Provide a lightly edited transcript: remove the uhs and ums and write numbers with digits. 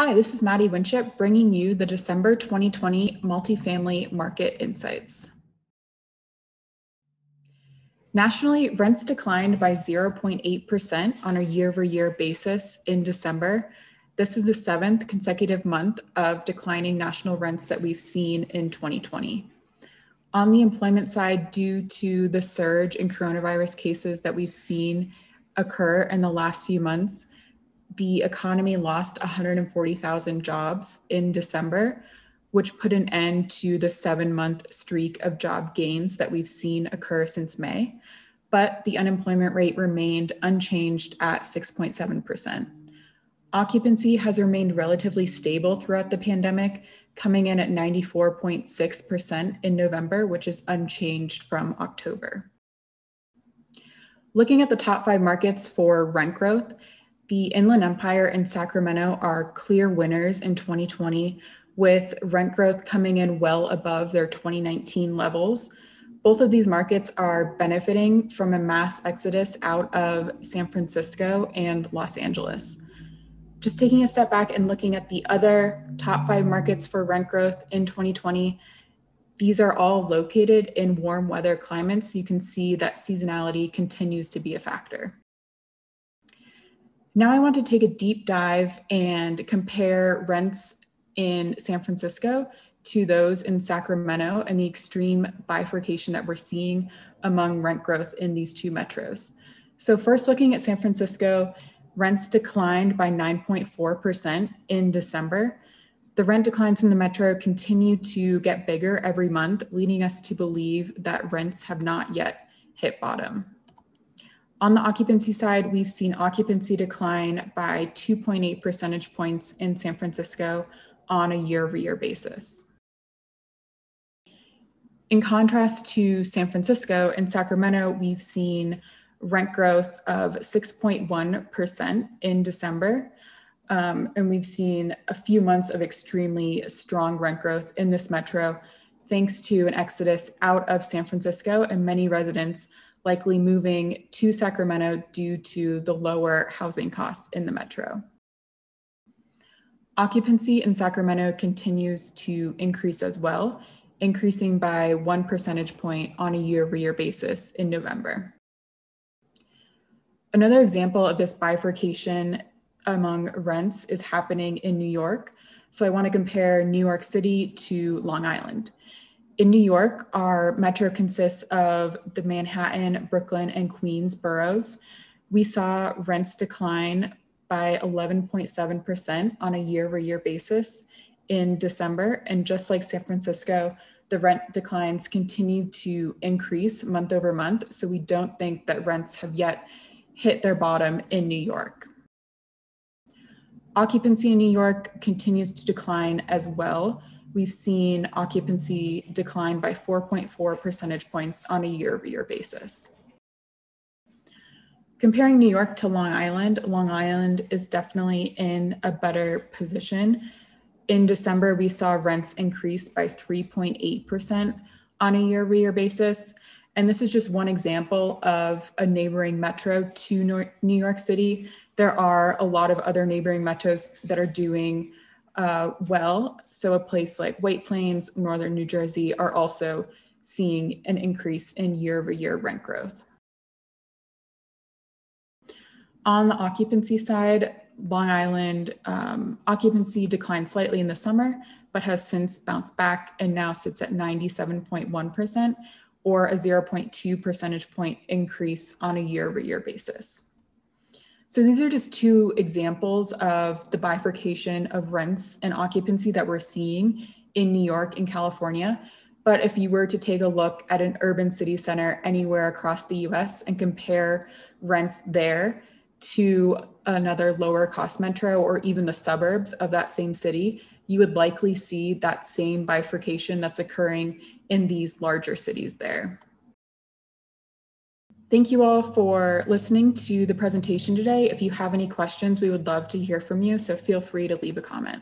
Hi, this is Maddie Winship bringing you the December 2020 multifamily market insights. Nationally, rents declined by 0.8% on a year-over-year basis in December. This is the seventh consecutive month of declining national rents that we've seen in 2020. On the employment side, due to the surge in coronavirus cases that we've seen occur in the last few months, the economy lost 140,000 jobs in December, which put an end to the 7-month streak of job gains that we've seen occur since May. But the unemployment rate remained unchanged at 6.7%. Occupancy has remained relatively stable throughout the pandemic, coming in at 94.6% in November, which is unchanged from October. Looking at the top 5 markets for rent growth, the Inland Empire and Sacramento are clear winners in 2020, with rent growth coming in well above their 2019 levels. Both of these markets are benefiting from a mass exodus out of San Francisco and Los Angeles. Just taking a step back and looking at the other top 5 markets for rent growth in 2020, these are all located in warm weather climates. You can see that seasonality continues to be a factor. Now I want to take a deep dive and compare rents in San Francisco to those in Sacramento and the extreme bifurcation that we're seeing among rent growth in these two metros. So first, looking at San Francisco, rents declined by 9.4% in December. The rent declines in the metro continue to get bigger every month, leading us to believe that rents have not yet hit bottom. On the occupancy side, we've seen occupancy decline by 2.8 percentage points in San Francisco on a year-over-year basis. In contrast to San Francisco, in Sacramento, we've seen rent growth of 6.1% in December. And we've seen a few months of extremely strong rent growth in this metro, thanks to an exodus out of San Francisco and many residents likely moving to Sacramento due to the lower housing costs in the metro. Occupancy in Sacramento continues to increase as well, increasing by 1 percentage point on a year-over-year basis in November. Another example of this bifurcation among rents is happening in New York. So I want to compare New York City to Long Island. In New York, our metro consists of the Manhattan, Brooklyn, and Queens boroughs. We saw rents decline by 11.7% on a year-over-year basis in December. And just like San Francisco, the rent declines continue to increase month over month. So we don't think that rents have yet hit their bottom in New York. Occupancy in New York continues to decline as well. We've seen occupancy decline by 4.4 percentage points on a year-over-year basis. Comparing New York to Long Island is definitely in a better position. In December, we saw rents increase by 3.8% on a year-over-year basis. And this is just one example of a neighboring metro to New York City. There are a lot of other neighboring metros that are doing well. So a place like White Plains, Northern New Jersey are also seeing an increase in year-over-year rent growth. On the occupancy side, Long Island occupancy declined slightly in the summer, but has since bounced back and now sits at 97.1%, or a 0.2 percentage point increase on a year-over-year basis. So these are just two examples of the bifurcation of rents and occupancy that we're seeing in New York and California. But if you were to take a look at an urban city center anywhere across the US and compare rents there to another lower cost metro or even the suburbs of that same city, you would likely see that same bifurcation that's occurring in these larger cities there. Thank you all for listening to the presentation today. If you have any questions, we would love to hear from you, so feel free to leave a comment.